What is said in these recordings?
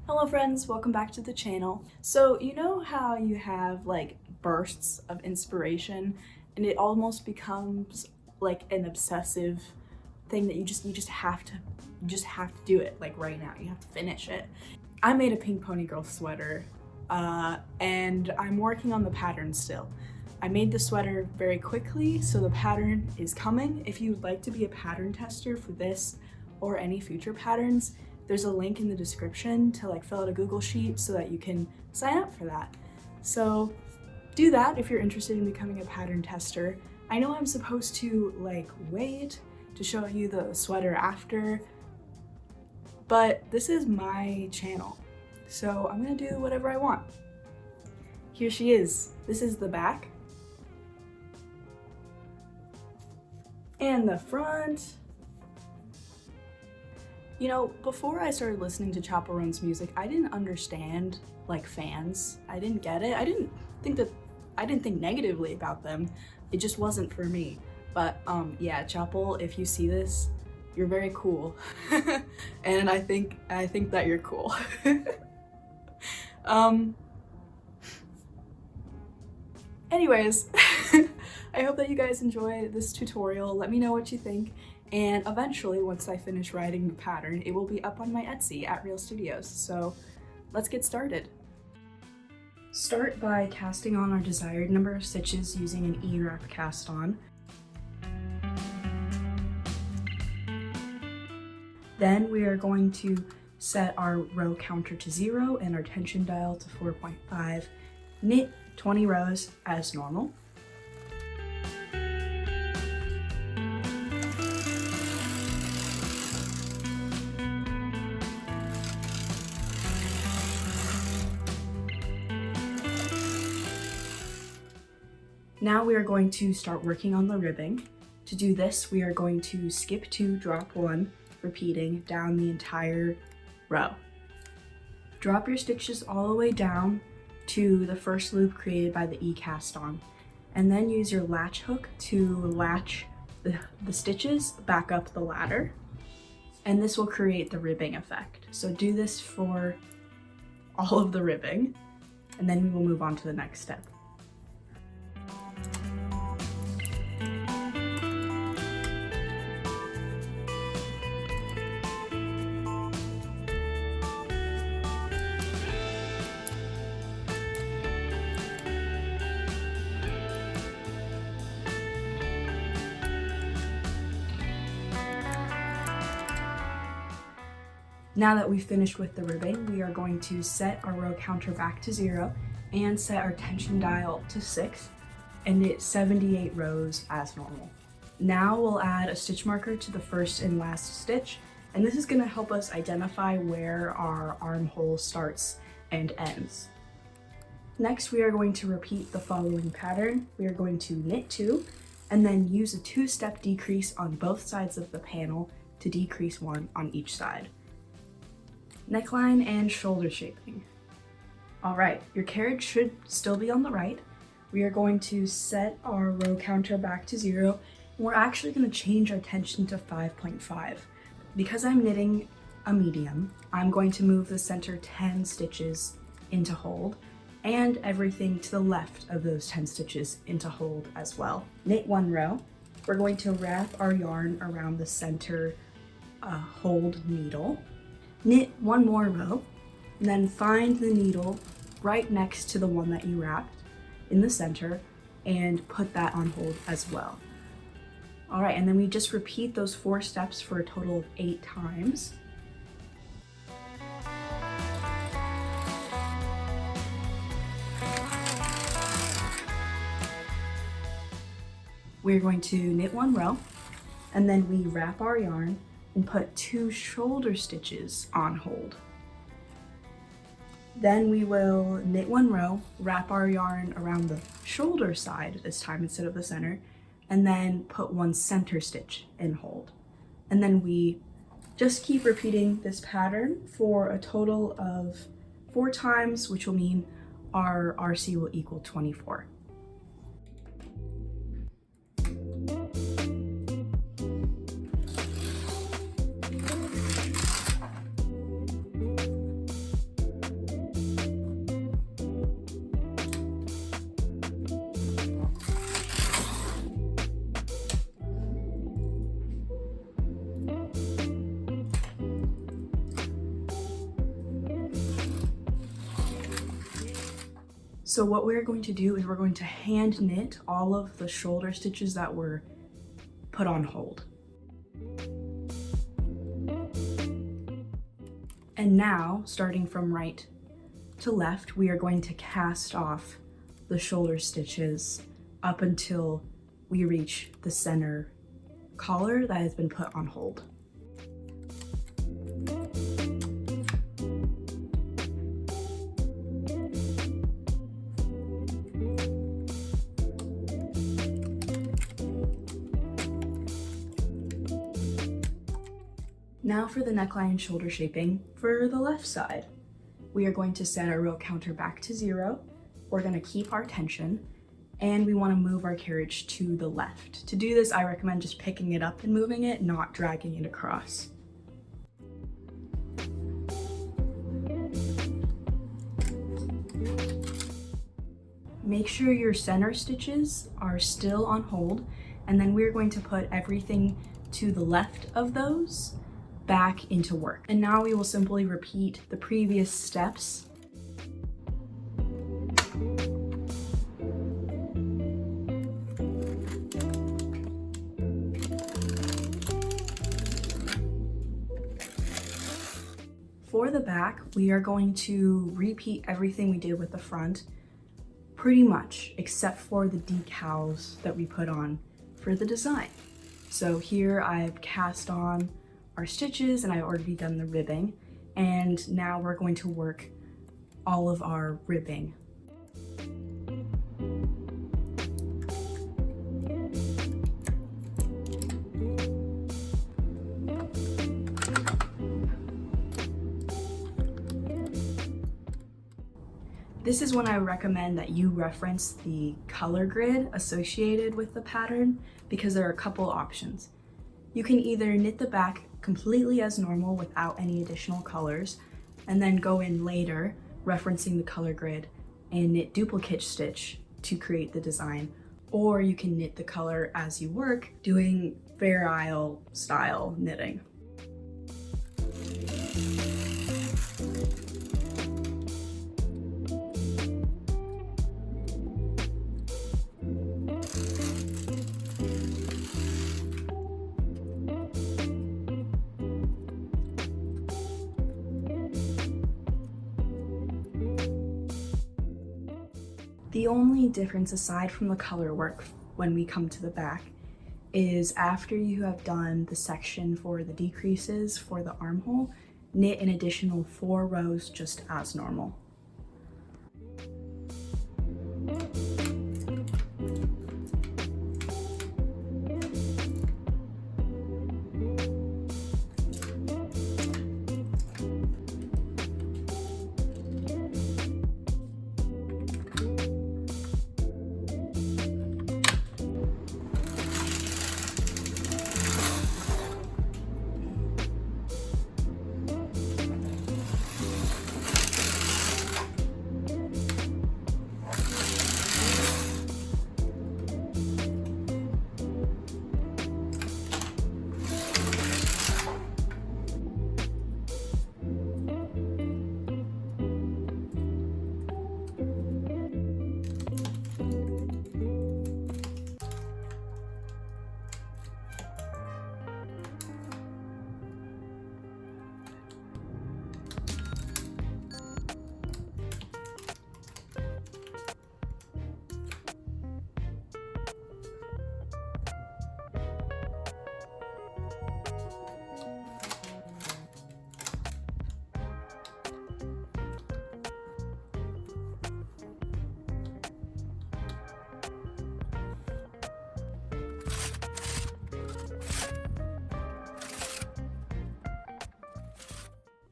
Hello friends, welcome back to the channel. So you know how you have like bursts of inspiration and it almost becomes like an obsessive thing that you just have to do it like right now. You have to finish it. I made a pink pony girl sweater and I'm working on the pattern still. I made the sweater very quickly, so the pattern is coming. If you would like to be a pattern tester for this or any future patterns, there's a link in the description to like fill out a Google sheet so that you can sign up for that. So do that if you're interested in becoming a pattern tester. I know I'm supposed to like wait to show you the sweater after, but this is my channel, so I'm gonna do whatever I want. Here she is. This is the back. And the front. You know, before I started listening to Chappell Roan's music, I didn't understand like fans. I didn't get it. I didn't think negatively about them. It just wasn't for me. But yeah, Chappell, if you see this, you're very cool. And I think that you're cool. Anyways, I hope that you guys enjoy this tutorial. Let me know what you think. And eventually, once I finish writing the pattern, it will be up on my Etsy at Real Studios. So let's get started. Start by casting on our desired number of stitches using an E-wrap cast on. Then we are going to set our row counter to 0 and our tension dial to 4.5. Knit 20 rows as normal. Now we are going to start working on the ribbing. To do this, we are going to skip 2, drop 1, repeating down the entire row. Drop your stitches all the way down to the first loop created by the E cast on, and then use your latch hook to latch the stitches back up the ladder, and this will create the ribbing effect. So do this for all of the ribbing, and then we will move on to the next step. Now that we've finished with the ribbing, we are going to set our row counter back to 0 and set our tension dial to 6 and knit 78 rows as normal. Now we'll add a stitch marker to the first and last stitch, and this is going to help us identify where our armhole starts and ends. Next, we are going to repeat the following pattern. We are going to knit 2 and then use a 2-step decrease on both sides of the panel to decrease 1 on each side. Neckline and shoulder shaping. All right, your carriage should still be on the right. We are going to set our row counter back to 0. And we're actually going to change our tension to 5.5. Because I'm knitting a medium, I'm going to move the center 10 stitches into hold and everything to the left of those 10 stitches into hold as well. Knit 1 row. We're going to wrap our yarn around the center hold needle. Knit 1 more row, and then find the needle right next to the one that you wrapped in the center and put that on hold as well. All right, and then we just repeat those 4 steps for a total of 8 times. We're going to knit 1 row, and then we wrap our yarn and put 2 shoulder stitches on hold. Then we will knit 1 row, wrap our yarn around the shoulder side this time instead of the center, and then put 1 center stitch in hold. And then we just keep repeating this pattern for a total of 4 times, which will mean our RC will equal 24. So what we're going to do is we're going to hand knit all of the shoulder stitches that were put on hold. And now, starting from right to left, we are going to cast off the shoulder stitches up until we reach the center collar that has been put on hold. Now for the neckline and shoulder shaping for the left side. We are going to set our row counter back to 0. We're going to keep our tension, and we want to move our carriage to the left. To do this, I recommend just picking it up and moving it, not dragging it across. Make sure your center stitches are still on hold, and then we're going to put everything to the left of those back into work. And now we will simply repeat the previous steps. For the back, we are going to repeat everything we did with the front, pretty much, except for the decals that we put on for the design. So here I've cast on our stitches and I've already done the ribbing, and now we're going to work all of our ribbing. This is when I recommend that you reference the color grid associated with the pattern, because there are a couple options. You can either knit the back completely as normal without any additional colors, and then go in later referencing the color grid and knit duplicate stitch to create the design, or you can knit the color as you work, doing Fair Isle style knitting. The only difference aside from the color work when we come to the back is after you have done the section for the decreases for the armhole, knit an additional 4 rows just as normal.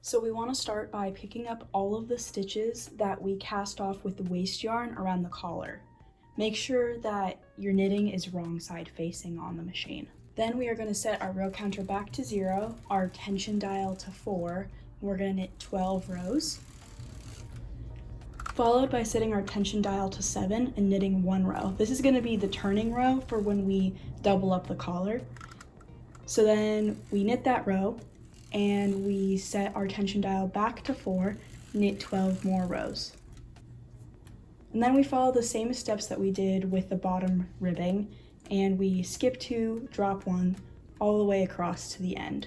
So we want to start by picking up all of the stitches that we cast off with the waste yarn around the collar. Make sure that your knitting is wrong side facing on the machine. Then we are going to set our row counter back to 0, our tension dial to 4, and we're going to knit 12 rows. Followed by setting our tension dial to 7 and knitting 1 row. This is going to be the turning row for when we double up the collar. So then we knit that row, and we set our tension dial back to 4, knit 12 more rows. And then we follow the same steps that we did with the bottom ribbing, and we skip 2, drop 1, all the way across to the end.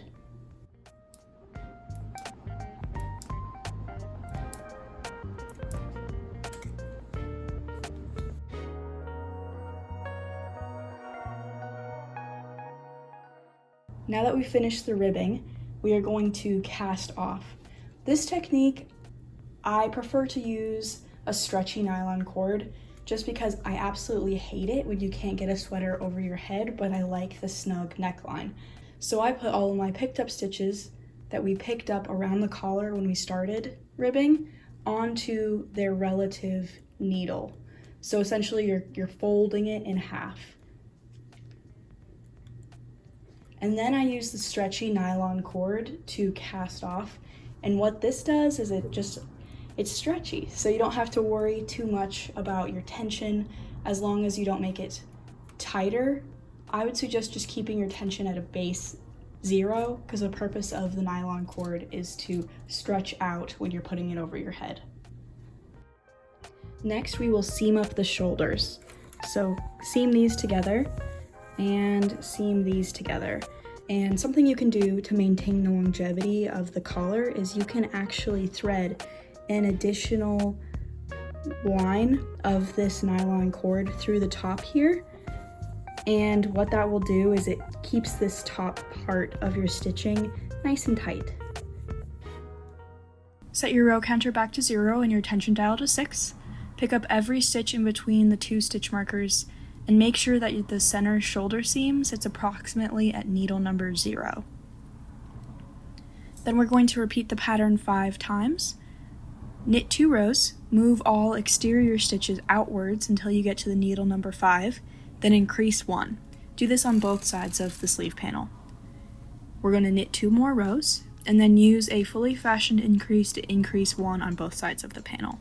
Now that we've finished the ribbing, we are going to cast off. This technique, I prefer to use a stretchy nylon cord just because I absolutely hate it when you can't get a sweater over your head, but I like the snug neckline. So I put all of my picked up stitches that we picked up around the collar when we started ribbing onto their relative needle. So essentially you're folding it in half. And then I use the stretchy nylon cord to cast off. And what this does is it's stretchy, so you don't have to worry too much about your tension as long as you don't make it tighter. I would suggest just keeping your tension at a base 0 because the purpose of the nylon cord is to stretch out when you're putting it over your head. Next, we will seam up the shoulders. So seam these together and seam these together. And something you can do to maintain the longevity of the collar is you can actually thread an additional line of this nylon cord through the top here. And what that will do is it keeps this top part of your stitching nice and tight. Set your row counter back to 0 and your tension dial to 6. Pick up every stitch in between the 2 stitch markers and make sure that the center shoulder seam sits approximately at needle number 0. Then we're going to repeat the pattern 5 times. Knit 2 rows, move all exterior stitches outwards until you get to the needle number 5, then increase 1. Do this on both sides of the sleeve panel. We're going to knit 2 more rows, and then use a fully fashioned increase to increase 1 on both sides of the panel.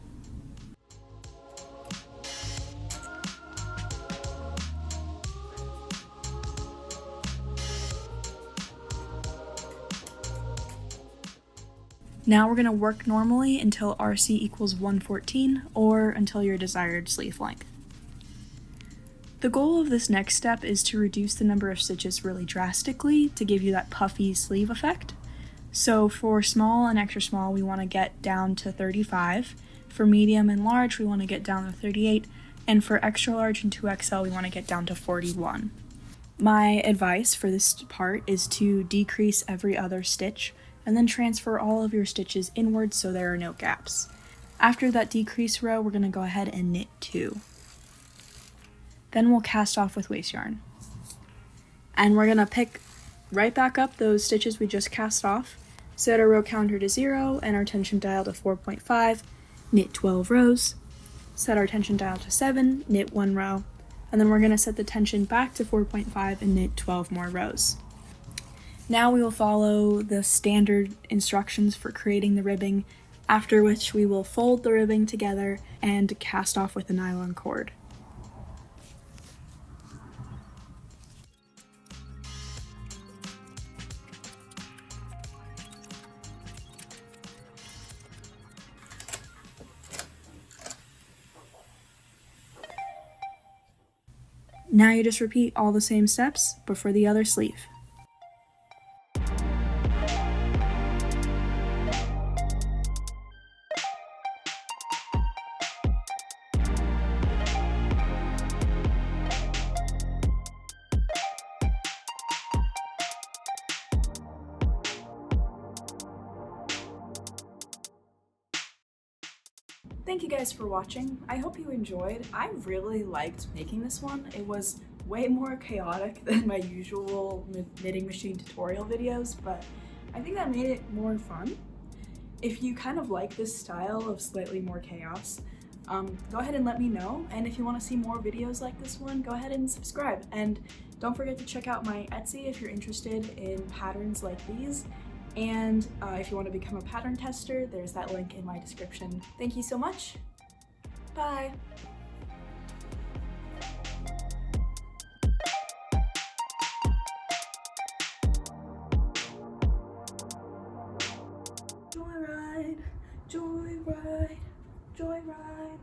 Now we're going to work normally until RC equals 114 or until your desired sleeve length. The goal of this next step is to reduce the number of stitches really drastically to give you that puffy sleeve effect. So for small and extra small, we want to get down to 35. For medium and large, we want to get down to 38. And for extra large and 2XL, we want to get down to 41. My advice for this part is to decrease every other stitch and then transfer all of your stitches inwards so there are no gaps. After that decrease row, we're going to go ahead and knit 2. Then we'll cast off with waste yarn. And we're going to pick right back up those stitches we just cast off, set our row counter to 0 and our tension dial to 4.5, knit 12 rows, set our tension dial to 7, knit 1 row, and then we're going to set the tension back to 4.5 and knit 12 more rows. Now we will follow the standard instructions for creating the ribbing, after which we will fold the ribbing together and cast off with a nylon cord. Now you just repeat all the same steps, but for the other sleeve. Thank you guys for watching. I hope you enjoyed. I really liked making this one. It was way more chaotic than my usual knitting machine tutorial videos, but I think that made it more fun. If you kind of like this style of slightly more chaos, go ahead and let me know. And if you want to see more videos like this one, go ahead and subscribe. And don't forget to check out my Etsy if you're interested in patterns like these. And if you want to become a pattern tester, there's that link in my description. Thank you so much. Bye. Joyride, joyride, joyride.